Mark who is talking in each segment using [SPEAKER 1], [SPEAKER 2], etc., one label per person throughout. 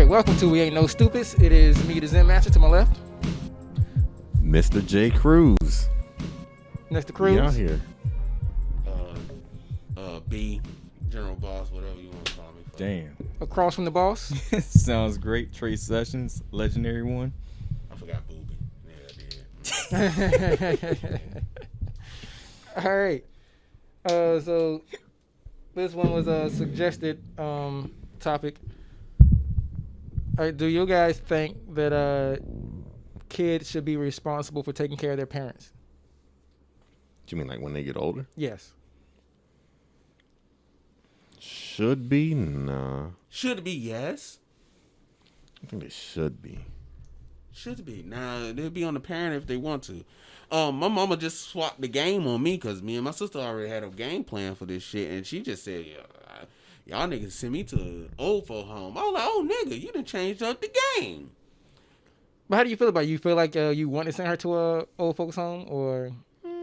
[SPEAKER 1] right, welcome to We Ain't No Stupids. It is me, the Zen Master, to my left.
[SPEAKER 2] Mr. J. Cruz.
[SPEAKER 1] Next to Cruz.
[SPEAKER 2] We out here.
[SPEAKER 3] B, General Boss, whatever you want to call me.
[SPEAKER 4] Damn.
[SPEAKER 1] Across from the boss.
[SPEAKER 4] Sounds great. Trey Sessions, legendary one.
[SPEAKER 3] I forgot Booby. Yeah, I did.
[SPEAKER 1] All right. So this one was a suggested topic. Do you guys think that kids should be responsible for taking care of their parents?
[SPEAKER 2] Do you mean like when they get older?
[SPEAKER 1] Yes.
[SPEAKER 2] Should be? Nah.
[SPEAKER 3] Should be, yes.
[SPEAKER 2] I think they should be.
[SPEAKER 3] Should be. Now, they'll be on the parent if they want to. My mama just swapped the game on me because me and my sister already had a game plan for this shit, and she just said, y'all niggas send me to an old folk home. I was like, oh, nigga, you done changed up the game.
[SPEAKER 1] But how do you feel about it? You feel like you want to send her to a old folks home, or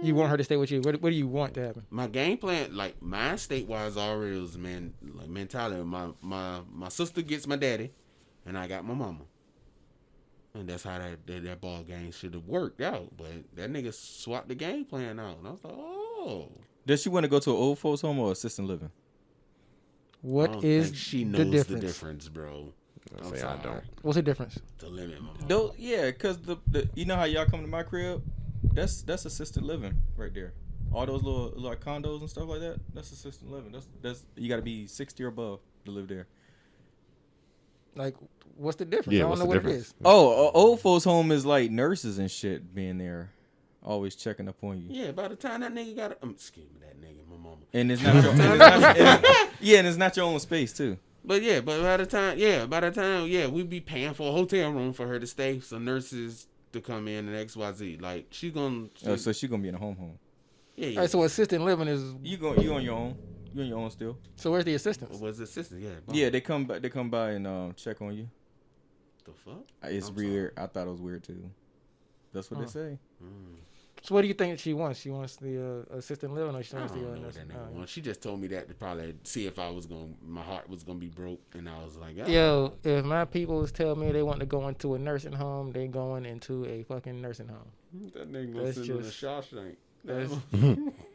[SPEAKER 1] you want her to stay with you? What do you want to happen?
[SPEAKER 3] My game plan, like mine state-wise already was mentality. My sister gets my daddy, and I got my mama. And that's how that ball game should have worked out. But that nigga swapped the game plan out. And I was like, oh.
[SPEAKER 4] Does she want to go to an old folks home or assisted living?
[SPEAKER 1] What is
[SPEAKER 3] she knows the difference, bro.
[SPEAKER 2] I don't.
[SPEAKER 1] What's the difference?
[SPEAKER 3] To limit my mama.
[SPEAKER 4] Though, yeah, because the you know how y'all come to my crib? That's assisted living right there. All those little condos and stuff like that. That's assisted living. That's you got to be 60 or above to live there.
[SPEAKER 1] Like, what's the difference?
[SPEAKER 2] Yeah,
[SPEAKER 1] I don't know what it is.
[SPEAKER 4] Oh, old folks home is like nurses and shit being there, always checking up on you.
[SPEAKER 3] Yeah, by the time that nigga got excuse me, that nigga, my mama.
[SPEAKER 4] And it's not your and it's not your own space too.
[SPEAKER 3] But by the time, we'd be paying for a hotel room for her to stay, some nurses to come in and XYZ. Like so
[SPEAKER 4] she's gonna be in a home.
[SPEAKER 3] Yeah.
[SPEAKER 1] All right, so assisted living is
[SPEAKER 4] You on your own. You on your own still.
[SPEAKER 1] So where's the assistants?
[SPEAKER 3] What's the assistant? Yeah. Boom.
[SPEAKER 4] Yeah, they come by and check on you.
[SPEAKER 3] The fuck?
[SPEAKER 4] It's weird. I thought it was weird too. That's what they say.
[SPEAKER 1] So what do you think she wants? She wants the assisted living, or she wants the
[SPEAKER 3] I don't know what
[SPEAKER 1] nurse?
[SPEAKER 3] that nigga wants. She just told me that to probably see if my heart was gonna be broke, and I was like,
[SPEAKER 1] Yo, if my peoples tell me they want to go into a nursing home, they going into a fucking nursing home.
[SPEAKER 3] that nigga gonna sit in the Shawshank.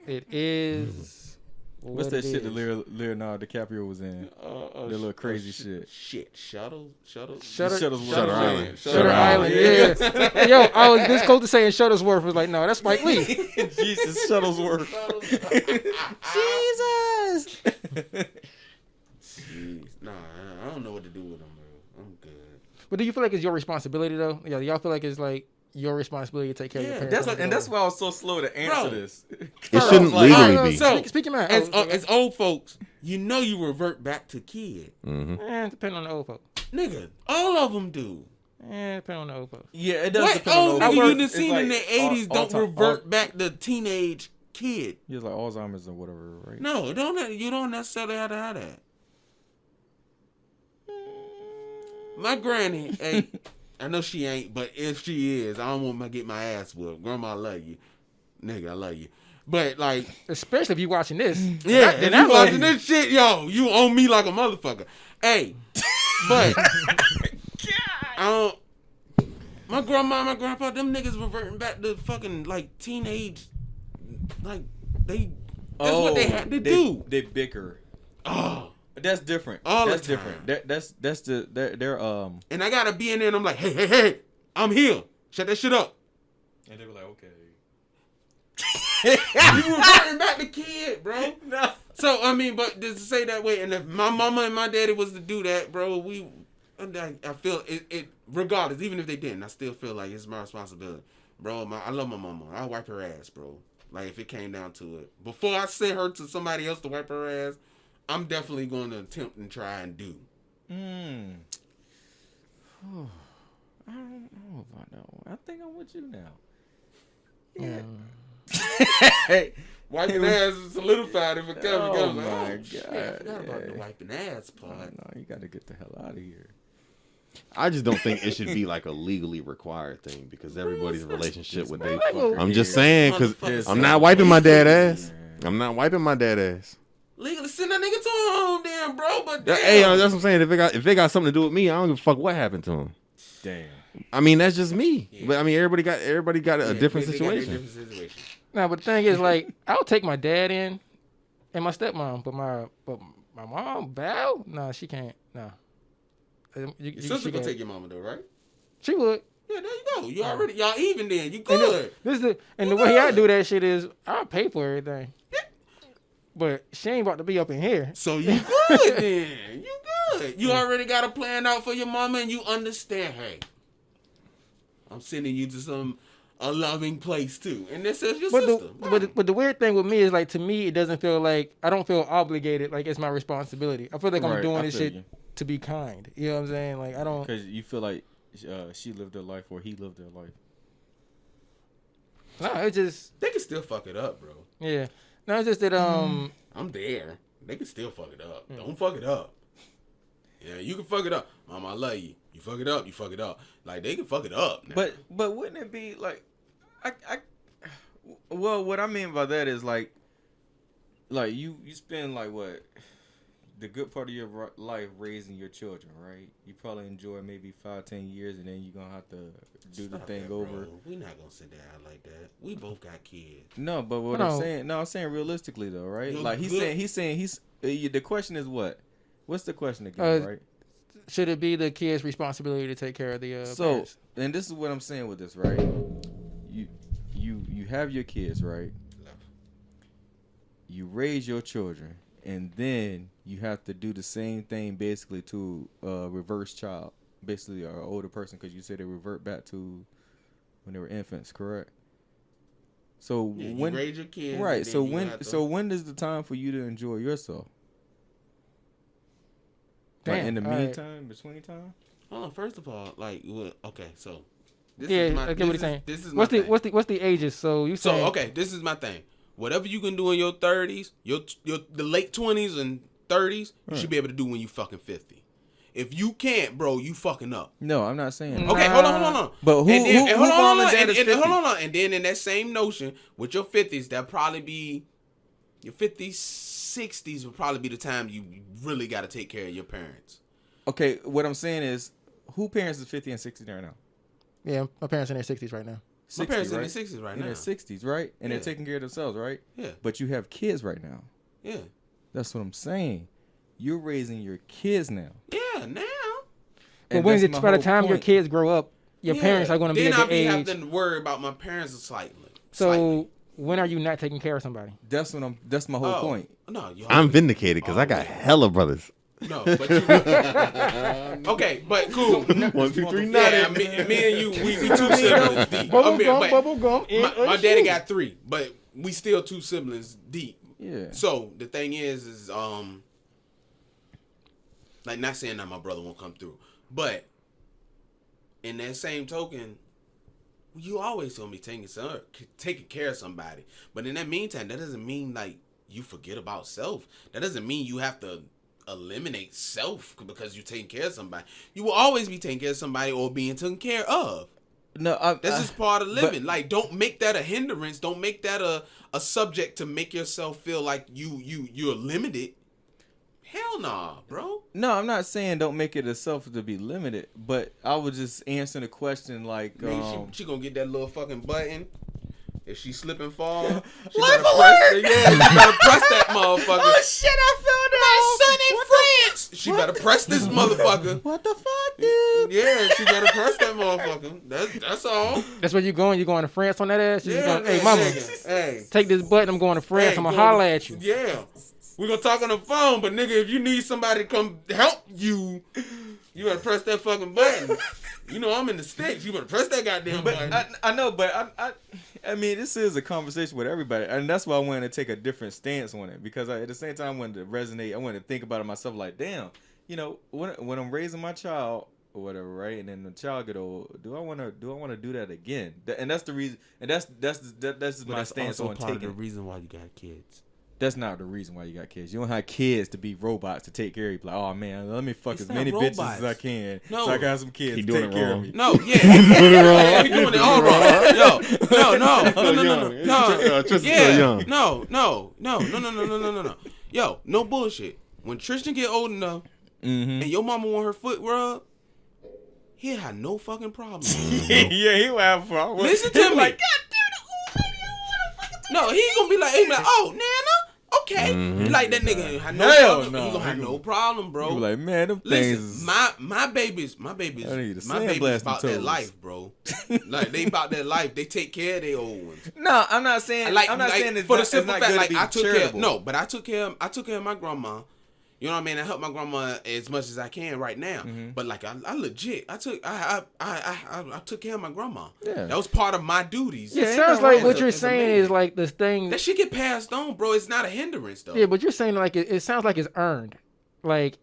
[SPEAKER 1] It is.
[SPEAKER 4] What's that shit that Leonardo DiCaprio was in? That little crazy shit.
[SPEAKER 3] Shutter
[SPEAKER 1] Island.
[SPEAKER 3] Island.
[SPEAKER 1] Yeah. Yo, I was this close to saying Shuttlesworth. Was like, no, that's Spike Lee.
[SPEAKER 4] Jesus, Shuttlesworth. Jesus.
[SPEAKER 3] Jeez. Nah, I don't know what to do with him, bro. I'm good.
[SPEAKER 1] But do you feel like it's your responsibility though? Yeah, y'all feel like it's like your responsibility to take care of your parents.
[SPEAKER 4] That's why I was so slow to answer this.
[SPEAKER 2] It shouldn't legally be.
[SPEAKER 3] So,
[SPEAKER 1] speak your mind.
[SPEAKER 3] As old folks, you revert back to kid.
[SPEAKER 2] Mm-hmm.
[SPEAKER 1] Depending on the old folk.
[SPEAKER 3] Nigga, all of them do.
[SPEAKER 1] Depending on the old folk.
[SPEAKER 4] Yeah, it does.
[SPEAKER 3] What
[SPEAKER 4] depend on
[SPEAKER 3] old
[SPEAKER 4] the
[SPEAKER 3] nigga
[SPEAKER 4] work.
[SPEAKER 3] you done seen
[SPEAKER 4] It's
[SPEAKER 3] in the
[SPEAKER 4] like
[SPEAKER 3] 80s don't revert back to teenage kid?
[SPEAKER 4] It's like Alzheimer's or whatever, right?
[SPEAKER 3] No, you don't necessarily have to have that. My granny, hey, I know she ain't, but if she is, I don't want to get my ass whooped. Grandma, I love you. Nigga, I love you. But, like...
[SPEAKER 1] Especially if you watching this.
[SPEAKER 3] Yeah, if you watching this shit, yo, you own me like a motherfucker. Hey, but... my grandma, my grandpa, them niggas reverting back to fucking, like, teenage... Like, that's what they had to do.
[SPEAKER 4] They bicker.
[SPEAKER 3] Oh...
[SPEAKER 4] That's different.
[SPEAKER 3] That's
[SPEAKER 4] different. They're
[SPEAKER 3] And I gotta be in there and I'm like, hey, I'm here. Shut that shit up.
[SPEAKER 4] And they were like, okay.
[SPEAKER 3] You reverting back the kid, bro.
[SPEAKER 4] No.
[SPEAKER 3] So I mean, but just to say that way, and if my mama and my daddy was to do that, bro, I feel it regardless, even if they didn't, I still feel like it's my responsibility, bro. I love my mama. I wipe her ass, bro. Like if it came down to it, before I send her to somebody else to wipe her ass, I'm definitely going to attempt and try and do.
[SPEAKER 4] I don't know if I know. I think I'm with you now. Yeah.
[SPEAKER 3] Hey, wiping ass is solidified if it comes.
[SPEAKER 4] Oh
[SPEAKER 3] Like,
[SPEAKER 4] my
[SPEAKER 3] God. Shit, I forgot about the wiping ass part.
[SPEAKER 4] No, you got to get the hell out of here.
[SPEAKER 2] I just don't think it should be like a legally required thing because everybody's relationship with they.
[SPEAKER 1] Well,
[SPEAKER 2] I'm just saying because
[SPEAKER 3] Motherfucker.
[SPEAKER 2] I'm not wiping my dad ass. I'm not wiping my dad ass.
[SPEAKER 3] Legally send that nigga to to him, then, bro. But damn.
[SPEAKER 2] Hey, that's what I'm saying. If it got something to do with me, I don't give a fuck what happened to him.
[SPEAKER 4] Damn.
[SPEAKER 2] I mean, that's just me.
[SPEAKER 3] Yeah.
[SPEAKER 2] But I mean, everybody got a different
[SPEAKER 3] they got their
[SPEAKER 2] situation.
[SPEAKER 3] different situation.
[SPEAKER 1] Nah, but the thing is, like, I'll take my dad in and my stepmom, but my mom, Val, nah, she can't. Nah.
[SPEAKER 3] Your sister gonna take your mama though, right?
[SPEAKER 1] She would.
[SPEAKER 3] Yeah, there you go. You already y'all even then. You good.
[SPEAKER 1] And the way I do that shit is I'll pay for everything. But she ain't about to be up in here.
[SPEAKER 3] So you good then. You good. You already got a plan out for your mama and you understand, hey, I'm sending you to a loving place too. And this is your sister.
[SPEAKER 1] But the weird thing with me is, like, to me, it doesn't feel like, I don't feel obligated, like it's my responsibility. I feel like I'm
[SPEAKER 4] Right,
[SPEAKER 1] doing
[SPEAKER 4] I
[SPEAKER 1] this
[SPEAKER 4] feel
[SPEAKER 1] shit
[SPEAKER 4] you.
[SPEAKER 1] to be kind. You know what I'm saying? Like, I don't.
[SPEAKER 4] Because you feel like she lived her life or he lived her life.
[SPEAKER 1] Nah, it's just,
[SPEAKER 3] They can still fuck it up, bro.
[SPEAKER 1] yeah. No, it's just that,
[SPEAKER 3] I'm there. They can still fuck it up. Don't fuck it up. Yeah, you can fuck it up. Mama, I love you. You fuck it up, you fuck it up. Like, they can fuck it up now.
[SPEAKER 4] But wouldn't it be like, well, what I mean by that is like you spend like what, the good part of your life raising your children, right? You probably enjoy maybe 5-10 years, and then you're gonna have to do the
[SPEAKER 3] Stop
[SPEAKER 4] thing
[SPEAKER 3] that,
[SPEAKER 4] over.
[SPEAKER 3] bro. We not gonna sit down like that. We both got kids.
[SPEAKER 4] No, but what I'm saying realistically though, right?
[SPEAKER 3] You're
[SPEAKER 4] Like he's saying the question is what? What's the question again, right?
[SPEAKER 1] should it be the kid's responsibility to take care of the parents?
[SPEAKER 4] And this is what I'm saying with this, right? You have your kids, right? You raise your children, and then you have to do the same thing basically to a reverse child, basically an older person, because you said they revert back to when they were infants, correct? So
[SPEAKER 3] Yeah,
[SPEAKER 4] when
[SPEAKER 3] you raise your kids,
[SPEAKER 4] right?
[SPEAKER 3] and then
[SPEAKER 4] So
[SPEAKER 3] when
[SPEAKER 4] is the time for you to enjoy yourself?
[SPEAKER 1] Damn,
[SPEAKER 4] Like in the
[SPEAKER 1] all right.
[SPEAKER 4] meantime, between time.
[SPEAKER 3] Hold on. First of all, like, okay, so this
[SPEAKER 1] Yeah,
[SPEAKER 3] is my.
[SPEAKER 1] I get what he's saying.
[SPEAKER 3] This is
[SPEAKER 1] What's
[SPEAKER 3] my
[SPEAKER 1] the
[SPEAKER 3] thing.
[SPEAKER 1] what's the ages? So you
[SPEAKER 3] So
[SPEAKER 1] saying
[SPEAKER 3] okay, this is my thing. Whatever you can do in your 30s, the late 20s and 30s, you should be able to do when you fucking 50. If you can't, bro, you fucking up.
[SPEAKER 4] No, I'm not saying that.
[SPEAKER 3] Okay, hold on.
[SPEAKER 4] But who
[SPEAKER 3] hold on,
[SPEAKER 4] volunteered as 50?
[SPEAKER 3] hold on. And then in that same notion, with your 50s, that'll probably be your 50s, 60s will probably be the time you really got to take care of your parents.
[SPEAKER 4] Okay, what I'm saying is, who parents is 50 and 60 right now?
[SPEAKER 1] Yeah, my parents in their 60s right now.
[SPEAKER 4] 60,
[SPEAKER 3] My parents
[SPEAKER 4] right?
[SPEAKER 3] in their 60s right
[SPEAKER 4] In
[SPEAKER 3] now.
[SPEAKER 4] their 60s, right? And
[SPEAKER 3] Yeah.
[SPEAKER 4] they're taking care of themselves, right?
[SPEAKER 3] Yeah,
[SPEAKER 4] But you have kids right now.
[SPEAKER 3] yeah,
[SPEAKER 4] That's what I'm saying. You're raising your kids now.
[SPEAKER 3] yeah. Now,
[SPEAKER 1] But when
[SPEAKER 4] that's my
[SPEAKER 1] by the
[SPEAKER 4] whole
[SPEAKER 1] time your
[SPEAKER 4] point.
[SPEAKER 1] kids grow up, your
[SPEAKER 3] Yeah.
[SPEAKER 1] parents are going to be
[SPEAKER 3] then
[SPEAKER 1] at
[SPEAKER 3] I'll
[SPEAKER 1] the
[SPEAKER 3] be
[SPEAKER 1] age.
[SPEAKER 3] having to worry about my parents slightly.
[SPEAKER 1] So when are you not taking care of somebody?
[SPEAKER 4] That's my whole point.
[SPEAKER 3] No, you
[SPEAKER 2] I'm vindicated because I got hella brothers.
[SPEAKER 3] No, but you. Okay, but cool.
[SPEAKER 2] 1, 2, 3,
[SPEAKER 3] Yeah,
[SPEAKER 2] 9.
[SPEAKER 3] me and you, we two siblings deep. I mean, but my daddy got 3, but we still 2 siblings deep.
[SPEAKER 4] Yeah.
[SPEAKER 3] So the thing is like, not saying that my brother won't come through, but in that same token, you always gonna be taking care of somebody. But in that meantime, that doesn't mean like you forget about self. That doesn't mean you have to eliminate self because you're taking care of somebody. You will always be taking care of somebody or being taken care of.
[SPEAKER 4] No,
[SPEAKER 3] That's just part of living. Like, don't make that a hindrance. Don't make that a subject to make yourself feel like you're limited. Hell nah, bro.
[SPEAKER 4] No, I'm not saying don't make it a self to be limited, but I was just answering the question like,
[SPEAKER 3] Man, she gonna get that little fucking button. If she slip and fall, she
[SPEAKER 4] Life
[SPEAKER 3] better
[SPEAKER 4] alert!
[SPEAKER 3] press she better press that motherfucker.
[SPEAKER 4] oh shit, I
[SPEAKER 3] My son in France. She better press this motherfucker.
[SPEAKER 4] What the fuck, dude?
[SPEAKER 3] Yeah, she better press that motherfucker. That's all.
[SPEAKER 1] That's where you going? You going to France on that ass? You
[SPEAKER 3] Yeah,
[SPEAKER 1] going, hey,
[SPEAKER 3] man,
[SPEAKER 1] mama,
[SPEAKER 3] nigga. Hey.
[SPEAKER 1] take this button. I'm going to France.
[SPEAKER 3] Hey,
[SPEAKER 1] I'm going to
[SPEAKER 3] go
[SPEAKER 1] holler
[SPEAKER 3] to-
[SPEAKER 1] at you.
[SPEAKER 3] Yeah. We're going to talk on the phone, but nigga, if you need somebody to come help you, you better press that fucking button. You know I'm in the sticks. You better press that goddamn button.
[SPEAKER 4] But I know, but I mean, this is a conversation with everybody, and that's why I wanted to take a different stance on it, because at the same time, I wanted to resonate. I wanted to think about it myself, like, damn, you know, when I'm raising my child or whatever, right, and then the child get old, do I want to do that again? And that's the reason, and that's my stance on taking.
[SPEAKER 3] the reason why you got kids.
[SPEAKER 4] That's not the reason why you got kids. You don't have kids to be robots to take care of you. Like, oh man, let me fuck
[SPEAKER 3] It's
[SPEAKER 4] as
[SPEAKER 3] not
[SPEAKER 4] many bitches
[SPEAKER 3] robots.
[SPEAKER 4] as I can,
[SPEAKER 3] No.
[SPEAKER 4] so I got some kids
[SPEAKER 2] He
[SPEAKER 4] to
[SPEAKER 2] doing
[SPEAKER 4] take
[SPEAKER 2] it
[SPEAKER 4] care
[SPEAKER 2] wrong.
[SPEAKER 4] of me.
[SPEAKER 3] No, yeah. We doing it all wrong. No.
[SPEAKER 2] Tristan's
[SPEAKER 3] Yeah.
[SPEAKER 2] still young.
[SPEAKER 3] No. Yo, no bullshit. when Tristan get old enough and your mama want her foot rubbed, he'll have no fucking problem.
[SPEAKER 4] Yeah, he will have a problem.
[SPEAKER 3] Listen to me.
[SPEAKER 4] Like, God damn it, old lady, I want to fucking
[SPEAKER 3] No, he gonna be like, oh, Nana, okay. Like that nigga have no
[SPEAKER 4] Hell
[SPEAKER 3] problem.
[SPEAKER 4] no.
[SPEAKER 3] He gonna have no problem, bro.
[SPEAKER 4] You be like, man, them things.
[SPEAKER 3] Listen, my babies
[SPEAKER 4] I need to
[SPEAKER 3] about
[SPEAKER 4] sandblast
[SPEAKER 3] that
[SPEAKER 4] them toes.
[SPEAKER 3] life, bro. Like they about that life. They take care of their old ones.
[SPEAKER 4] No, I'm not saying.
[SPEAKER 3] Like,
[SPEAKER 4] I'm not saying it's
[SPEAKER 3] for
[SPEAKER 4] not,
[SPEAKER 3] the simple
[SPEAKER 4] it's not
[SPEAKER 3] fact,
[SPEAKER 4] good
[SPEAKER 3] like
[SPEAKER 4] to be
[SPEAKER 3] I took
[SPEAKER 4] charitable.
[SPEAKER 3] care. No, but I took care of my grandma. You know what I mean? I help my grandma as much as I can right now. But like I legit, I took care of my grandma.
[SPEAKER 4] Yeah.
[SPEAKER 3] That was part of my duties.
[SPEAKER 1] It
[SPEAKER 4] ain't
[SPEAKER 1] sounds
[SPEAKER 4] no
[SPEAKER 1] like
[SPEAKER 4] wrong
[SPEAKER 1] what
[SPEAKER 3] as a-
[SPEAKER 1] you're
[SPEAKER 3] as a
[SPEAKER 1] saying
[SPEAKER 3] man.
[SPEAKER 1] is like this thing.
[SPEAKER 3] That shit get passed on, bro. It's not a hindrance though.
[SPEAKER 1] Yeah, but you're saying like it sounds like it's earned. Like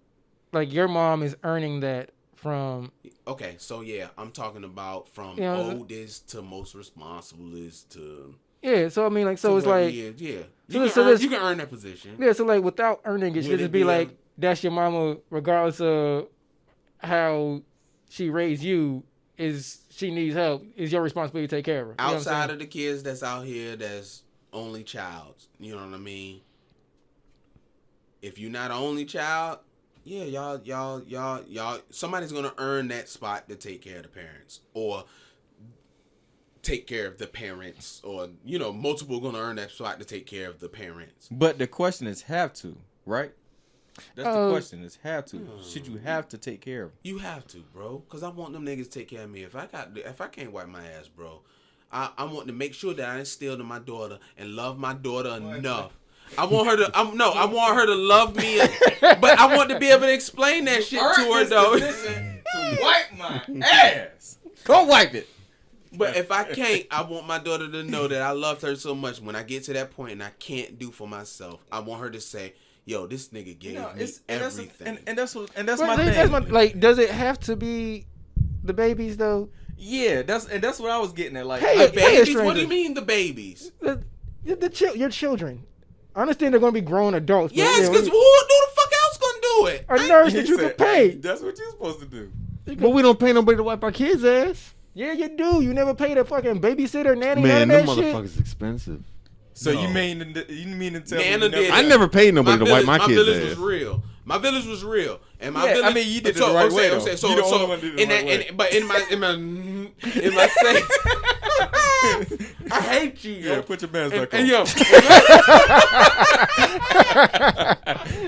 [SPEAKER 1] your mom is earning that from.
[SPEAKER 3] Okay, so yeah, I'm talking about from
[SPEAKER 1] Yeah.
[SPEAKER 3] oldest to most responsiblest to.
[SPEAKER 1] Yeah, so I mean, like, so
[SPEAKER 3] to
[SPEAKER 1] it's
[SPEAKER 3] what
[SPEAKER 1] like,
[SPEAKER 3] he is. Yeah.
[SPEAKER 1] So
[SPEAKER 3] You,
[SPEAKER 1] so
[SPEAKER 3] can,
[SPEAKER 1] this-
[SPEAKER 3] you can earn that position.
[SPEAKER 1] yeah, so like without earning it, should
[SPEAKER 3] Would
[SPEAKER 1] just
[SPEAKER 3] it
[SPEAKER 1] be
[SPEAKER 3] be
[SPEAKER 1] like that's your mama, regardless of how she raised you. Is she needs help? Is your responsibility to take care of her? You know what I'm
[SPEAKER 3] Outside
[SPEAKER 1] saying?
[SPEAKER 3] of the kids that's out here, that's only child. You know what I mean? If you're not an only child, yeah, y'all, somebody's gonna earn that spot to take care of the parents or take care of the parents, or multiple gonna earn that spot to take care of the parents.
[SPEAKER 4] But the question is, have to, right? That's the question. Is have to. Should you have to take care of them?
[SPEAKER 3] You have to, bro, because I want them niggas to take care of me. If I can't wipe my ass, bro, I want to make sure that I instill in my daughter and love my daughter enough. I want her to. I want her to love me, but I want to be able to explain that shit to her though.
[SPEAKER 4] To wipe my ass. Go wipe it.
[SPEAKER 3] But if I can't, I want my daughter to know that I loved her so much. When I get to that point and I can't do for myself, I want her to say, "Yo, this nigga gave me everything."
[SPEAKER 4] And that's
[SPEAKER 1] But
[SPEAKER 4] my thing.
[SPEAKER 1] that's like, does it have to be the babies though?
[SPEAKER 4] Yeah, that's what I was getting at. Like,
[SPEAKER 1] Hey,
[SPEAKER 3] The babies?
[SPEAKER 1] stranger.
[SPEAKER 3] What do you mean the babies?
[SPEAKER 1] Your children. I understand they're gonna be grown adults. but
[SPEAKER 3] Yes,
[SPEAKER 1] yeah,
[SPEAKER 3] because who the fuck else gonna do it?
[SPEAKER 1] a nurse
[SPEAKER 4] he
[SPEAKER 1] that you
[SPEAKER 4] said,
[SPEAKER 1] can pay.
[SPEAKER 4] That's what you're supposed to do.
[SPEAKER 2] But we don't pay nobody to wipe our kids' ass.
[SPEAKER 1] Yeah, you do. You never paid a fucking babysitter, nanny,
[SPEAKER 2] Man,
[SPEAKER 1] none
[SPEAKER 2] them
[SPEAKER 1] of that shit.
[SPEAKER 2] motherfuckers expensive.
[SPEAKER 4] So
[SPEAKER 3] No.
[SPEAKER 4] you mean to tell me?
[SPEAKER 3] Nana
[SPEAKER 4] you
[SPEAKER 3] did
[SPEAKER 2] I
[SPEAKER 3] that.
[SPEAKER 2] never paid nobody to wipe my
[SPEAKER 3] my
[SPEAKER 2] kids'
[SPEAKER 3] village
[SPEAKER 2] ass.
[SPEAKER 3] was real. My village was real, and my
[SPEAKER 4] Yeah,
[SPEAKER 3] village.
[SPEAKER 4] I mean, you did it the right way, though. You the only one did it the right way.
[SPEAKER 3] But in my state, I hate you.
[SPEAKER 4] Yeah,
[SPEAKER 3] Yo.
[SPEAKER 4] put your mask back
[SPEAKER 3] And
[SPEAKER 4] on.
[SPEAKER 3] yo,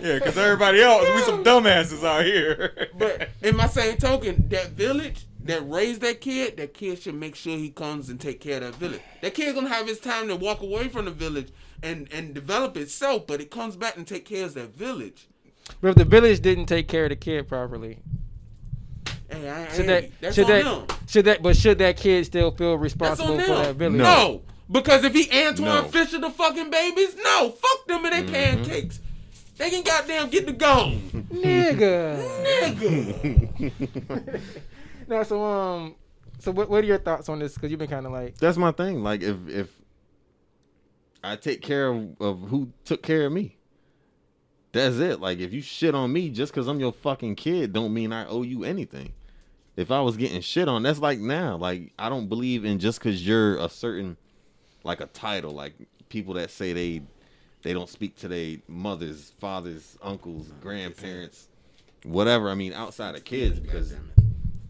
[SPEAKER 4] Yeah, because everybody else, we some dumbasses out here.
[SPEAKER 3] but in my same token, that village that raised that kid should make sure he comes and take care of that village. That kid gonna have his time to walk away from the village and develop itself, but it comes back and take care of that village.
[SPEAKER 1] But if the village didn't take care of the kid properly,
[SPEAKER 3] Hey, that's on them.
[SPEAKER 1] should that kid still feel responsible
[SPEAKER 3] That's
[SPEAKER 1] for
[SPEAKER 3] on
[SPEAKER 1] that
[SPEAKER 3] them.
[SPEAKER 1] village?
[SPEAKER 3] No, because if he Antoine
[SPEAKER 2] No.
[SPEAKER 3] Fisher the fucking babies, no, fuck them and they pancakes. They can goddamn get the gone.
[SPEAKER 1] Nigga.
[SPEAKER 3] Nigga.
[SPEAKER 1] No, so what are your thoughts on this? Because you've been kind of like,
[SPEAKER 2] That's my thing. Like if I take care of who took care of me, that's it. Like if you shit on me just because I'm your fucking kid, don't mean I owe you anything. If I was getting shit on, that's like now. Like I don't believe in just because you're a certain, like a title. Like people that say they don't speak to their mothers, fathers, uncles, grandparents, whatever. I mean outside of kids, because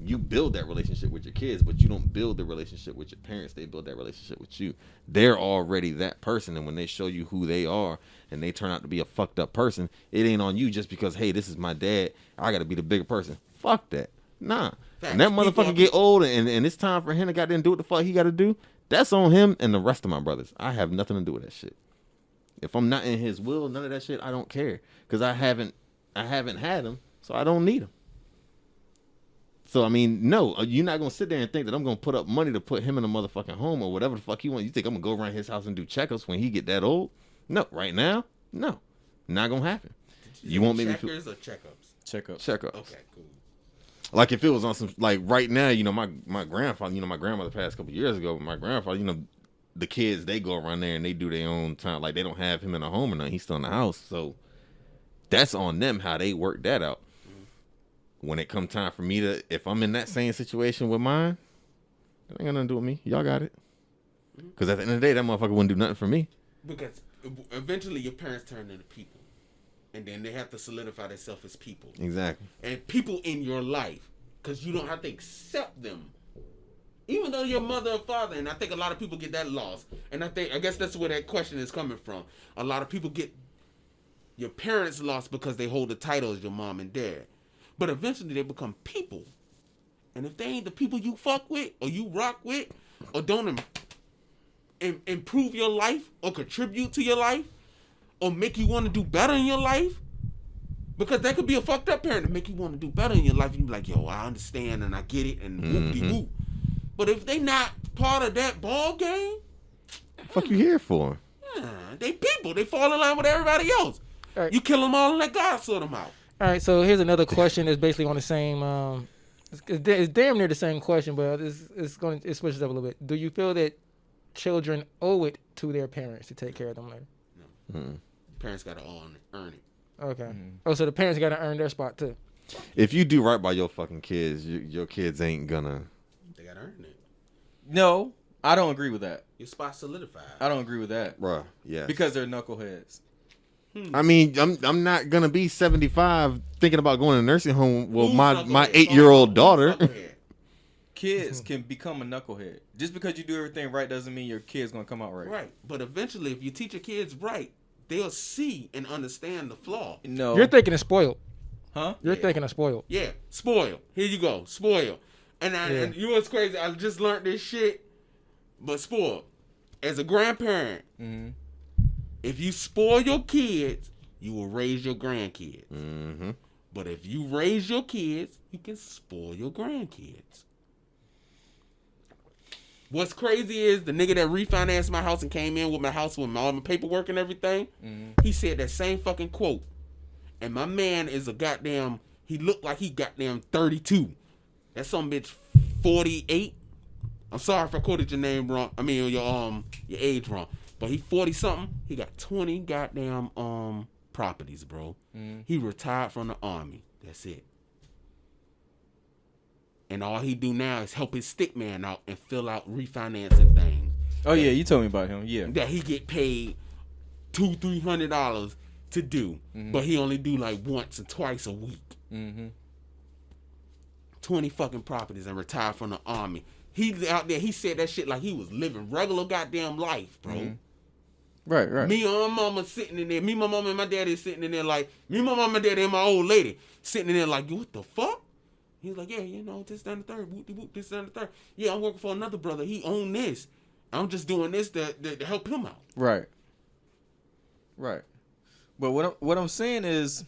[SPEAKER 2] you build that relationship with your kids, but you don't build the relationship with your parents. They build that relationship with you. They're already that person, and when they show you who they are and they turn out to be a fucked up person, it ain't on you just because, hey, this is my dad, I gotta be the bigger person. Fuck that. Nah. When that motherfucker get old and it's time for him to goddamn do what the fuck he gotta do, that's on him and the rest of my brothers. I have nothing to do with that shit. If I'm not in his will, none of that shit, I don't care. Because I haven't had him, so I don't need him. So, I mean, no, you're not going to sit there and think that I'm going to put up money to put him in a motherfucking home or whatever the fuck he wants. You think I'm going to go around his house and do checkups when he get that old? No. Right now? No. Not going to happen. You won't make me feel...
[SPEAKER 3] Checkers or checkups?
[SPEAKER 2] Checkups.
[SPEAKER 3] Okay, cool.
[SPEAKER 2] Like, if it was on some... Like, right now, you know, my grandfather... You know, my grandmother passed a couple years ago. But my grandfather, you know, the kids, they go around there and they do their own time. Like, they don't have him in a home or nothing. He's still in the house. So, that's on them how they work that out. When it come time for me to, if I'm in that same situation with mine, that ain't got nothing to do with me. Y'all got it. Because at the end of the day, that motherfucker wouldn't do nothing for me.
[SPEAKER 3] Because eventually your parents turn into people. and then they have to solidify themselves as people.
[SPEAKER 2] Exactly.
[SPEAKER 3] And people in your life, because you don't have to accept them. Even though your mother or father, and I think a lot of people get that lost. And I guess that's where that question is coming from. A lot of people get your parents lost because they hold the title as your mom and dad. But eventually they become people. And if they ain't the people you fuck with, or you rock with, or don't improve your life, or contribute to your life, or make you want to do better in your life, because that could be a fucked up parent to make you want to do better in your life. You be like, yo, I understand and I get it, and whoop-de-whoop. But if they not part of that ball game,
[SPEAKER 2] What the fuck you here for?
[SPEAKER 3] They people. They fall in line with everybody else.
[SPEAKER 1] Right.
[SPEAKER 3] You kill them all and let God sort them out.
[SPEAKER 1] All right, so here's another question that's basically on the same. It's damn near the same question, but it switches up a little bit. Do you feel that children owe it to their parents to take care of them later?
[SPEAKER 3] No. Parents gotta earn it.
[SPEAKER 1] Okay. Oh, so the parents gotta earn their spot too.
[SPEAKER 2] If you do right by your fucking kids, your kids ain't gonna.
[SPEAKER 3] They gotta earn it.
[SPEAKER 4] No, I don't agree with that.
[SPEAKER 3] Your spot solidified.
[SPEAKER 4] I don't agree with that.
[SPEAKER 2] Bruh, yeah.
[SPEAKER 4] Because they're knuckleheads.
[SPEAKER 2] I mean, I'm not gonna be 75 thinking about going to a nursing home with my
[SPEAKER 3] knucklehead?
[SPEAKER 2] 8-year-old daughter.
[SPEAKER 3] Knucklehead?
[SPEAKER 4] Kids can become a knucklehead. Just because you do everything right doesn't mean your kid's gonna come out right.
[SPEAKER 3] Right. But eventually, if you teach your kids right, they'll see and understand the flaw.
[SPEAKER 4] No.
[SPEAKER 1] You're thinking of spoiled.
[SPEAKER 4] Huh?
[SPEAKER 1] You're thinking of spoiled.
[SPEAKER 3] Yeah. Spoil. Here you go. Spoil. And you know what's crazy? I just learned this shit. But spoil. As a grandparent, if you spoil your kids, you will raise your grandkids.
[SPEAKER 2] Mm-hmm.
[SPEAKER 3] But if you raise your kids, you can spoil your grandkids. What's crazy is the nigga that refinanced my house and came in with my house with all my paperwork and everything, he said that same fucking quote. And my man is he looked like he goddamn 32. That some bitch 48. I'm sorry if I quoted your name wrong. I mean your age wrong. But he 40 something. He got 20 goddamn properties, bro. He retired from the army. That's it. And all he do now is help his stick man out and fill out refinancing things.
[SPEAKER 4] Oh yeah, you told me about him. Yeah.
[SPEAKER 3] That he get paid $200-$300 to do, but he only do like once or twice a week. 20 fucking properties and retired from the army. He out there. He said that shit like he was living regular goddamn life, bro.
[SPEAKER 4] Right.
[SPEAKER 3] Me and my mama sitting in there. Me, my mama, and my daddy sitting in there like me, my mama, and daddy, and my old lady sitting in there like, what the fuck? He's like, yeah, you know, this, that, and the third. Whoop, this, that, and the third. Yeah, I'm working for another brother. He own this. I'm just doing this to help him out.
[SPEAKER 4] Right. But what I'm saying is,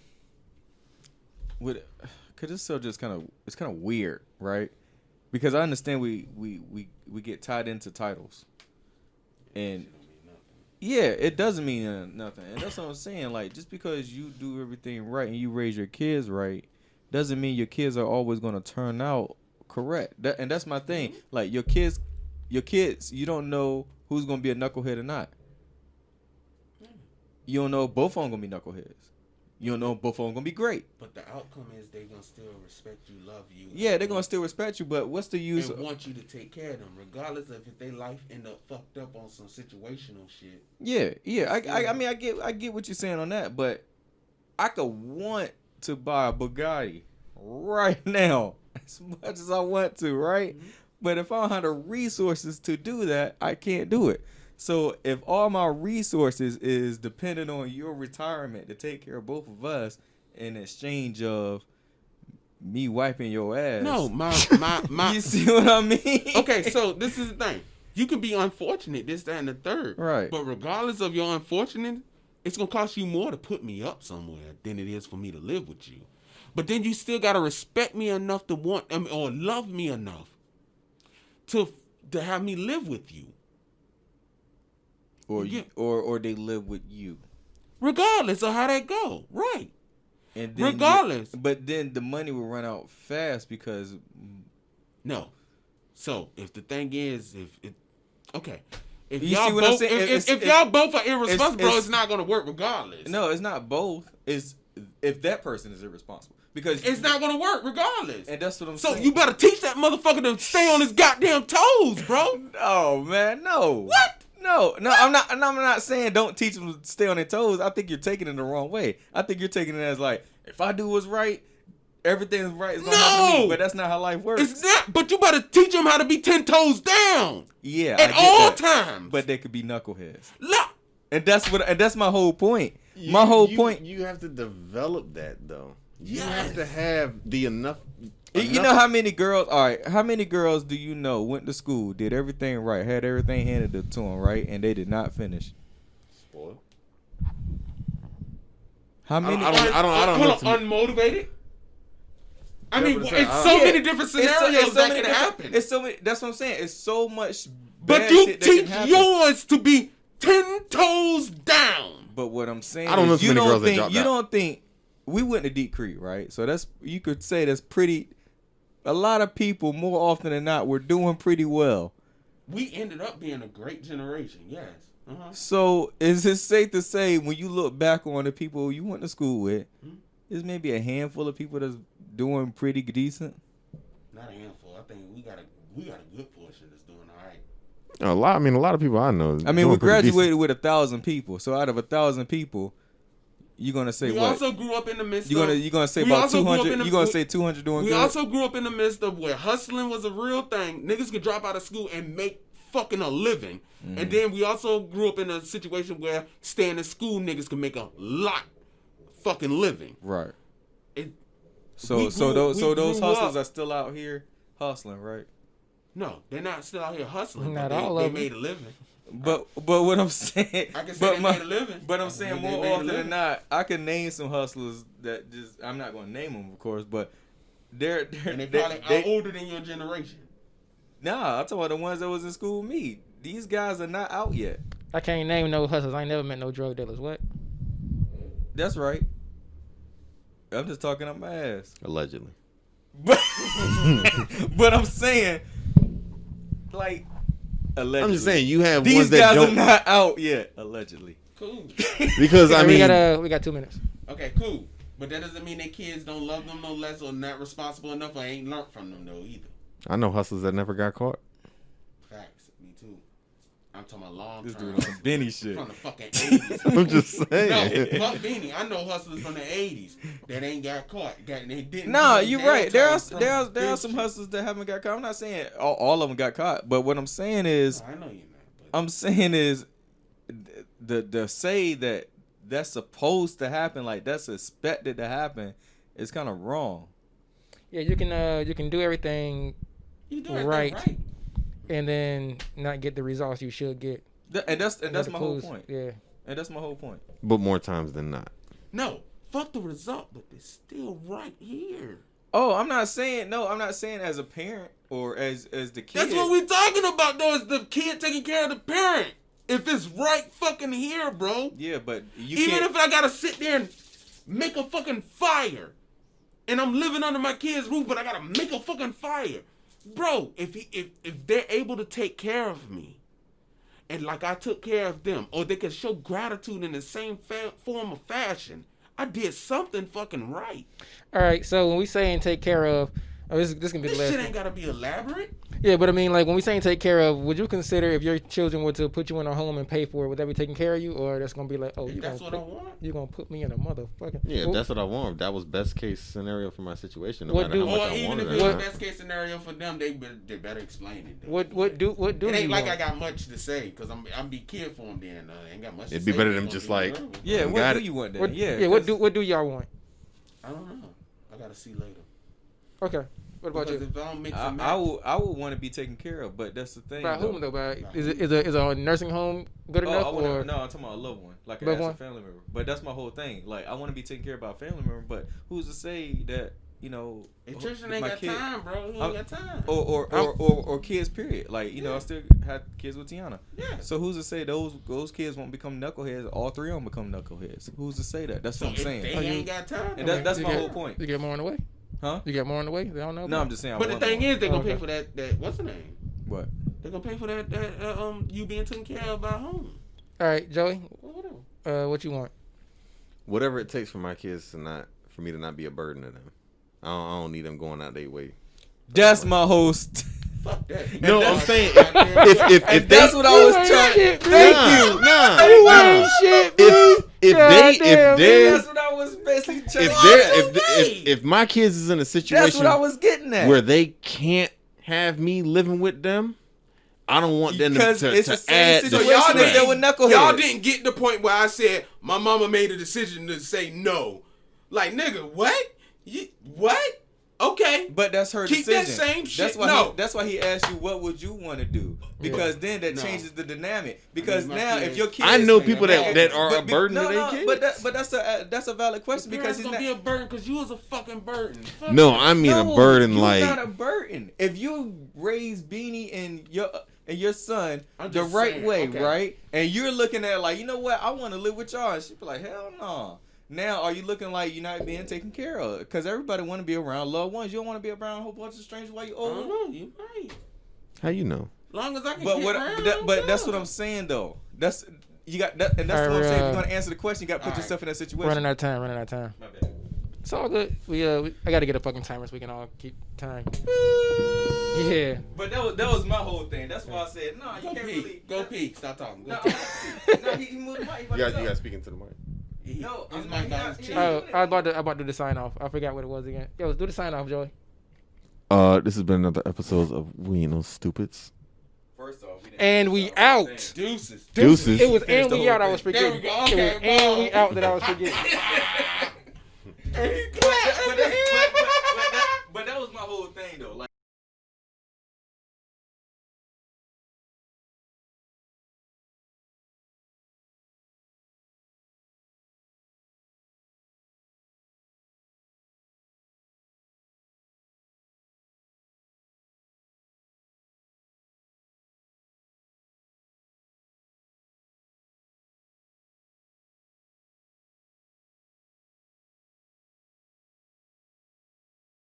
[SPEAKER 4] cause it's so just it's kind of weird, right? Because I understand we get tied into titles, and yeah, it doesn't mean nothing. And that's what I'm saying. Like, just because you do everything right and you raise your kids right, doesn't mean your kids are always going to turn out correct. And that's my thing. Like, your kids, you don't know who's going to be a knucklehead or not. You don't know if both of them going to be knuckleheads. You don't know if both of them going to be great.
[SPEAKER 3] But the outcome is they're going to still respect you, love you.
[SPEAKER 4] Yeah, they're going to still respect you, but what's the use?
[SPEAKER 3] And want you to take care of them, regardless of if their life end up fucked up on some situational shit.
[SPEAKER 4] Yeah. I mean, I get what you're saying on that, but I could want to buy a Bugatti right now as much as I want to, right? But if I don't have the resources to do that, I can't do it. So if all my resources is dependent on your retirement to take care of both of us in exchange of me wiping your ass.
[SPEAKER 3] No, my
[SPEAKER 4] You see what I mean?
[SPEAKER 3] Okay, so this is the thing. You can be unfortunate, this, that, and the third.
[SPEAKER 4] Right.
[SPEAKER 3] But regardless of your unfortunate, it's going to cost you more to put me up somewhere than it is for me to live with you. But then you still got to respect me enough to want, or love me enough to have me live with you.
[SPEAKER 4] Or they live with you.
[SPEAKER 3] Regardless of how that go. Right.
[SPEAKER 4] And then
[SPEAKER 3] regardless.
[SPEAKER 4] But then the money will run out fast because...
[SPEAKER 3] No. So, if the thing is, if
[SPEAKER 4] you
[SPEAKER 3] y'all
[SPEAKER 4] see what I'm
[SPEAKER 3] both,
[SPEAKER 4] saying?
[SPEAKER 3] if y'all both are irresponsible, it's not going to work regardless.
[SPEAKER 4] No, it's not both. It's if that person is irresponsible. Because
[SPEAKER 3] it's not going to work regardless.
[SPEAKER 4] And that's what I'm
[SPEAKER 3] saying.
[SPEAKER 4] saying.
[SPEAKER 3] So, you better teach that motherfucker to stay on his goddamn toes, bro.
[SPEAKER 4] Oh, man, no.
[SPEAKER 3] What?
[SPEAKER 4] No, I'm not. And I'm not saying don't teach them to stay on their toes. I think you're taking it the wrong way. I think you're taking it as like, if I do what's right, everything's right. It's gonna happen to me. But that's not how life works.
[SPEAKER 3] It's not. But you better teach them how to be 10 toes down.
[SPEAKER 4] Yeah,
[SPEAKER 3] at all times.
[SPEAKER 4] But they could be knuckleheads.
[SPEAKER 3] Look.
[SPEAKER 4] And that's my whole point. My whole point.
[SPEAKER 2] You have to develop that though. You
[SPEAKER 3] Yes.
[SPEAKER 2] have to have the enough.
[SPEAKER 4] You know how many girls? All right, how many girls do you know went to school, did everything right, had everything handed to them right, and they did not finish?
[SPEAKER 2] Spoiled.
[SPEAKER 4] How many?
[SPEAKER 2] I don't know.
[SPEAKER 3] Unmotivated. I mean,
[SPEAKER 2] what I'm saying.
[SPEAKER 3] it's so many different scenarios that can happen.
[SPEAKER 4] It's so many. That's what I'm saying. It's so much.
[SPEAKER 3] But
[SPEAKER 4] bad
[SPEAKER 3] you
[SPEAKER 4] shit that can
[SPEAKER 3] teach
[SPEAKER 4] happen.
[SPEAKER 3] yours to be 10 toes down.
[SPEAKER 4] But what I'm saying,
[SPEAKER 2] I don't know
[SPEAKER 4] is
[SPEAKER 2] too
[SPEAKER 4] you
[SPEAKER 2] many
[SPEAKER 4] don't
[SPEAKER 2] girls that
[SPEAKER 4] think
[SPEAKER 2] dropped
[SPEAKER 4] you
[SPEAKER 2] out.
[SPEAKER 4] don't think we went to Deep Creek, right? So that's, you could say that's pretty. A lot of people, more often than not, were doing pretty well.
[SPEAKER 3] We ended up being a great generation. Yes. Uh-huh.
[SPEAKER 4] So is it safe to say, when you look back on the people you went to school with, there's maybe a handful of people that's doing pretty decent?
[SPEAKER 3] Not a handful. I think we got a good portion that's doing all right.
[SPEAKER 2] A lot of people I know.
[SPEAKER 4] I mean, we
[SPEAKER 2] doing pretty decent.
[SPEAKER 4] graduated with 1,000 people. So out of 1,000 people, you're gonna say
[SPEAKER 3] We
[SPEAKER 4] what?
[SPEAKER 3] also grew up in the midst
[SPEAKER 4] You're
[SPEAKER 3] of.
[SPEAKER 4] gonna say
[SPEAKER 3] we
[SPEAKER 4] about
[SPEAKER 3] also grew up
[SPEAKER 4] 200.
[SPEAKER 3] in the-
[SPEAKER 4] You're gonna say 200 doing
[SPEAKER 3] We
[SPEAKER 4] good.
[SPEAKER 3] also grew up in the midst of where hustling was a real thing. Niggas could drop out of school and make fucking a living. And then we also grew up in a situation where staying in school niggas could make a lot fucking living.
[SPEAKER 4] Right.
[SPEAKER 3] It,
[SPEAKER 4] So
[SPEAKER 3] we
[SPEAKER 4] those
[SPEAKER 3] grew
[SPEAKER 4] hustlers
[SPEAKER 3] up-
[SPEAKER 4] are still out here hustling, right?
[SPEAKER 3] No, they're not still out here hustling.
[SPEAKER 1] Not
[SPEAKER 3] but
[SPEAKER 1] all
[SPEAKER 3] they
[SPEAKER 1] of them.
[SPEAKER 3] made a living.
[SPEAKER 4] But what I'm saying,
[SPEAKER 3] I can say
[SPEAKER 4] but
[SPEAKER 3] they
[SPEAKER 4] my-
[SPEAKER 3] made a living.
[SPEAKER 4] But I'm
[SPEAKER 3] I
[SPEAKER 4] saying
[SPEAKER 3] mean, they
[SPEAKER 4] more
[SPEAKER 3] made a
[SPEAKER 4] often than
[SPEAKER 3] living.
[SPEAKER 4] not, I can name some hustlers that just, I'm not gonna name them, of course, but they're
[SPEAKER 3] And they probably are older than your generation.
[SPEAKER 4] nah. I'm talking about the ones that was in school with me. These guys are not out yet.
[SPEAKER 1] I can't name no hustlers. I ain't never met no drug dealers. What?
[SPEAKER 4] That's right. I'm just talking up my ass.
[SPEAKER 2] Allegedly.
[SPEAKER 4] But but I'm saying, like, allegedly.
[SPEAKER 2] I'm just saying you have
[SPEAKER 4] These
[SPEAKER 2] ones that
[SPEAKER 4] guys
[SPEAKER 2] don't
[SPEAKER 4] are not out yet. Allegedly.
[SPEAKER 3] Cool.
[SPEAKER 2] because I
[SPEAKER 1] we
[SPEAKER 2] mean
[SPEAKER 1] got 2 minutes.
[SPEAKER 3] Okay, cool. But that doesn't mean their kids don't love them no less or not responsible enough or ain't learned from them though either.
[SPEAKER 2] I know hustlers that never got caught.
[SPEAKER 3] Facts. Me too. I'm talking about long
[SPEAKER 4] This
[SPEAKER 3] term.
[SPEAKER 4] dude on some Benny shit.
[SPEAKER 3] From the fucking 80s.
[SPEAKER 2] I'm just
[SPEAKER 3] No,
[SPEAKER 2] saying.
[SPEAKER 3] fuck Beanie. I know hustlers from the 80s that ain't got caught. They didn't.
[SPEAKER 4] No,
[SPEAKER 3] do
[SPEAKER 4] you're
[SPEAKER 3] their
[SPEAKER 4] right. There are
[SPEAKER 3] time
[SPEAKER 4] there are
[SPEAKER 3] from
[SPEAKER 4] there are
[SPEAKER 3] this
[SPEAKER 4] some
[SPEAKER 3] shit.
[SPEAKER 4] hustlers that haven't got caught. I'm not saying all of them got caught, but what I'm saying is,
[SPEAKER 3] I know you're not. But
[SPEAKER 4] I'm saying is, the say that that's supposed to happen, like that's expected to happen, is kind of wrong.
[SPEAKER 1] Yeah, you can do everything
[SPEAKER 3] you do everything
[SPEAKER 1] right.
[SPEAKER 3] right.
[SPEAKER 1] and then not get the results you should get.
[SPEAKER 4] And that's
[SPEAKER 1] That
[SPEAKER 4] my whole
[SPEAKER 1] includes-
[SPEAKER 4] point.
[SPEAKER 1] Yeah.
[SPEAKER 4] And that's my whole point.
[SPEAKER 2] But more times than not.
[SPEAKER 3] No, fuck the result, but it's still right here.
[SPEAKER 4] Oh, I'm not saying as a parent or as the kid.
[SPEAKER 3] That's what we talking about though. Is the kid taking care of the parent? If it's right fucking here, bro.
[SPEAKER 4] Yeah, but you
[SPEAKER 3] Even
[SPEAKER 4] can't.
[SPEAKER 3] if I gotta sit there and make a fucking fire, and I'm living under my kid's roof, but I gotta make a fucking fire, bro. If they're able to take care of me, and like I took care of them, or they can show gratitude in the same form of fashion, I did something fucking right.
[SPEAKER 1] All right. So when we saying take care of, this can be the
[SPEAKER 3] This
[SPEAKER 1] last.
[SPEAKER 3] shit ain't gotta be elaborate.
[SPEAKER 1] Yeah, but I mean, like when we saying take care of, would you consider if your children were to put you in a home and pay for it, would that be taking care of you, or that's gonna be like, oh,
[SPEAKER 3] If
[SPEAKER 1] you
[SPEAKER 3] that's
[SPEAKER 1] gonna
[SPEAKER 3] what I want.
[SPEAKER 1] you gonna put me in a motherfucking
[SPEAKER 2] Yeah,
[SPEAKER 1] Well,
[SPEAKER 2] that's what I want. That was best case scenario for my situation. No
[SPEAKER 1] What
[SPEAKER 2] matter
[SPEAKER 1] do-
[SPEAKER 2] how much
[SPEAKER 3] Or
[SPEAKER 2] I
[SPEAKER 3] even
[SPEAKER 2] wanted
[SPEAKER 3] if
[SPEAKER 2] it.
[SPEAKER 3] it's
[SPEAKER 2] or
[SPEAKER 3] the
[SPEAKER 2] not.
[SPEAKER 3] best case scenario for them, they better explain it. though.
[SPEAKER 1] what do
[SPEAKER 3] It ain't
[SPEAKER 1] you
[SPEAKER 3] like
[SPEAKER 1] want?
[SPEAKER 3] I got much to say because I'm be kid for them then. I ain't got much.
[SPEAKER 2] It'd
[SPEAKER 3] to
[SPEAKER 2] be
[SPEAKER 3] say.
[SPEAKER 2] better
[SPEAKER 3] They
[SPEAKER 2] than
[SPEAKER 3] gonna
[SPEAKER 2] just
[SPEAKER 3] do
[SPEAKER 2] like-
[SPEAKER 3] whatever.
[SPEAKER 4] Yeah,
[SPEAKER 2] Got
[SPEAKER 4] what do
[SPEAKER 2] it.
[SPEAKER 4] you want then?
[SPEAKER 1] What,
[SPEAKER 4] Yeah,
[SPEAKER 1] what do y'all want?
[SPEAKER 3] I don't know. I gotta see later.
[SPEAKER 1] Okay. What about
[SPEAKER 3] Because
[SPEAKER 1] you?
[SPEAKER 3] if I don't mix and
[SPEAKER 4] I
[SPEAKER 3] match,
[SPEAKER 4] would want to be taken care of, but that's the thing.
[SPEAKER 1] By
[SPEAKER 4] though.
[SPEAKER 1] whom though? By is a nursing home good enough
[SPEAKER 4] I wanna,
[SPEAKER 1] or
[SPEAKER 4] no, I'm talking about a loved one, like
[SPEAKER 1] Loved
[SPEAKER 4] a
[SPEAKER 1] one?
[SPEAKER 4] family member. But that's my whole thing. Like I want to be taken care of by a family member, but who's to say that
[SPEAKER 3] if Tristan ain't
[SPEAKER 4] my
[SPEAKER 3] got
[SPEAKER 4] kid,
[SPEAKER 3] time, bro. He
[SPEAKER 4] I'm-
[SPEAKER 3] ain't got time.
[SPEAKER 4] or kids, period. Like I
[SPEAKER 3] Yeah.
[SPEAKER 4] still had kids with Tiana.
[SPEAKER 3] Yeah.
[SPEAKER 4] So who's to say those kids won't become knuckleheads? All three of them become knuckleheads. Who's to say that? That's
[SPEAKER 3] So
[SPEAKER 4] what I'm
[SPEAKER 3] if
[SPEAKER 4] saying.
[SPEAKER 3] they
[SPEAKER 1] Are you-
[SPEAKER 3] ain't got time,
[SPEAKER 4] And
[SPEAKER 3] then
[SPEAKER 4] that's
[SPEAKER 1] You
[SPEAKER 4] my
[SPEAKER 1] get-
[SPEAKER 4] whole point.
[SPEAKER 1] You get more on the way?
[SPEAKER 4] Huh?
[SPEAKER 1] You got more on the way? They don't know.
[SPEAKER 4] No, I'm just saying. I
[SPEAKER 3] But the
[SPEAKER 4] want
[SPEAKER 3] thing
[SPEAKER 4] more.
[SPEAKER 3] is, they gonna
[SPEAKER 1] Okay.
[SPEAKER 3] pay for that. What's the name?
[SPEAKER 4] What?
[SPEAKER 3] They gonna pay for that. You being taken care of by home.
[SPEAKER 1] All right, Joey.
[SPEAKER 3] Or whatever.
[SPEAKER 1] What you want?
[SPEAKER 2] Whatever it takes for my kids to for me to not be a burden to them. I don't need them going out their way.
[SPEAKER 4] That's my host.
[SPEAKER 3] Fuck that.
[SPEAKER 2] No, I'm saying
[SPEAKER 3] if
[SPEAKER 2] if
[SPEAKER 4] That's
[SPEAKER 2] they
[SPEAKER 4] what I was trying.
[SPEAKER 1] Shit,
[SPEAKER 4] Thank
[SPEAKER 2] Nah,
[SPEAKER 4] you.
[SPEAKER 2] nah,
[SPEAKER 1] You
[SPEAKER 2] nah.
[SPEAKER 1] ain't shit,
[SPEAKER 2] If
[SPEAKER 1] Goddamn,
[SPEAKER 2] they're
[SPEAKER 4] That's what I was basically trying.
[SPEAKER 2] if my kids is in a
[SPEAKER 4] That's what
[SPEAKER 2] situation
[SPEAKER 4] I was getting at.
[SPEAKER 2] where they can't have me living with them, I don't want them
[SPEAKER 4] Because
[SPEAKER 2] to
[SPEAKER 4] it's the same
[SPEAKER 2] add the
[SPEAKER 4] situation
[SPEAKER 3] y'all
[SPEAKER 2] stress.
[SPEAKER 4] there with knuckleheads.
[SPEAKER 3] Y'all didn't get the point where I said my mama made a decision to say no. Like, nigga, what? What? Okay.
[SPEAKER 4] But that's her
[SPEAKER 3] Keep
[SPEAKER 4] decision.
[SPEAKER 3] that same shit.
[SPEAKER 4] That's why.
[SPEAKER 3] No.
[SPEAKER 4] That's why he asked you, "What would you want to do?" Because then that
[SPEAKER 3] No.
[SPEAKER 4] changes the dynamic. Because
[SPEAKER 3] my
[SPEAKER 4] now,
[SPEAKER 3] kids-
[SPEAKER 4] if your kids,
[SPEAKER 2] I know people that are a
[SPEAKER 4] but-
[SPEAKER 2] burden to
[SPEAKER 4] no,
[SPEAKER 2] their
[SPEAKER 4] no,
[SPEAKER 2] kids.
[SPEAKER 4] but that's a valid question because
[SPEAKER 3] Because
[SPEAKER 4] he's
[SPEAKER 3] gonna
[SPEAKER 4] not.
[SPEAKER 3] be a burden because you was a fucking burden. Fuck
[SPEAKER 2] No,
[SPEAKER 3] that.
[SPEAKER 2] I mean
[SPEAKER 4] No,
[SPEAKER 2] a burden
[SPEAKER 4] you're
[SPEAKER 2] like
[SPEAKER 4] not a burden. If you raise Beanie and your son
[SPEAKER 3] I'm
[SPEAKER 4] the
[SPEAKER 3] just
[SPEAKER 4] right
[SPEAKER 3] saying,
[SPEAKER 4] way,
[SPEAKER 3] okay.
[SPEAKER 4] right, and you're looking at it like, you know what, I want to live with y'all, and she be like, hell no. Now, are you looking like you're not being taken care of? Because everybody want to be around loved ones. You don't want to be around a whole bunch of strangers while you
[SPEAKER 3] I don't
[SPEAKER 4] old.
[SPEAKER 3] know. You right.
[SPEAKER 2] how you know?
[SPEAKER 3] Long as I can
[SPEAKER 4] But
[SPEAKER 3] get
[SPEAKER 4] what?
[SPEAKER 3] around.
[SPEAKER 4] But that's what I'm saying though. That's you got that, and that's what I'm saying. If you're gonna answer the question, you got to put
[SPEAKER 3] All right.
[SPEAKER 4] yourself in that situation.
[SPEAKER 1] Running out of time.
[SPEAKER 4] My bad.
[SPEAKER 1] It's all good. I gotta get a fucking timer so we can all keep time. Yeah.
[SPEAKER 4] But that was my whole thing. That's why I said, no, you
[SPEAKER 3] Go
[SPEAKER 4] can't
[SPEAKER 3] pee.
[SPEAKER 4] really
[SPEAKER 3] Go pee. Stop talking. Go
[SPEAKER 4] No,
[SPEAKER 3] pee.
[SPEAKER 4] no, he moved the mic. He about
[SPEAKER 2] You
[SPEAKER 4] to
[SPEAKER 2] guys
[SPEAKER 4] go.
[SPEAKER 2] speaking to the mic.
[SPEAKER 4] No,
[SPEAKER 3] His
[SPEAKER 4] I'm
[SPEAKER 3] mic
[SPEAKER 4] not-
[SPEAKER 3] on his
[SPEAKER 4] he
[SPEAKER 3] chin.
[SPEAKER 4] not-
[SPEAKER 1] I was about to do the sign off. I forgot what it was again. Yo, do the sign off, Joey.
[SPEAKER 2] This has been another episode of We Ain't No Stupids.
[SPEAKER 4] First off, we didn't
[SPEAKER 1] And we out.
[SPEAKER 3] Deuces.
[SPEAKER 2] Deuces.
[SPEAKER 1] It was
[SPEAKER 4] Finish
[SPEAKER 1] and
[SPEAKER 4] the
[SPEAKER 1] we
[SPEAKER 4] whole
[SPEAKER 1] out. I was
[SPEAKER 4] thing.
[SPEAKER 3] There
[SPEAKER 1] forgetting.
[SPEAKER 3] we go. Okay,
[SPEAKER 1] It was and we
[SPEAKER 3] bye.
[SPEAKER 1] out that I was forgetting.
[SPEAKER 3] Hey,
[SPEAKER 4] But that was my whole thing though. Like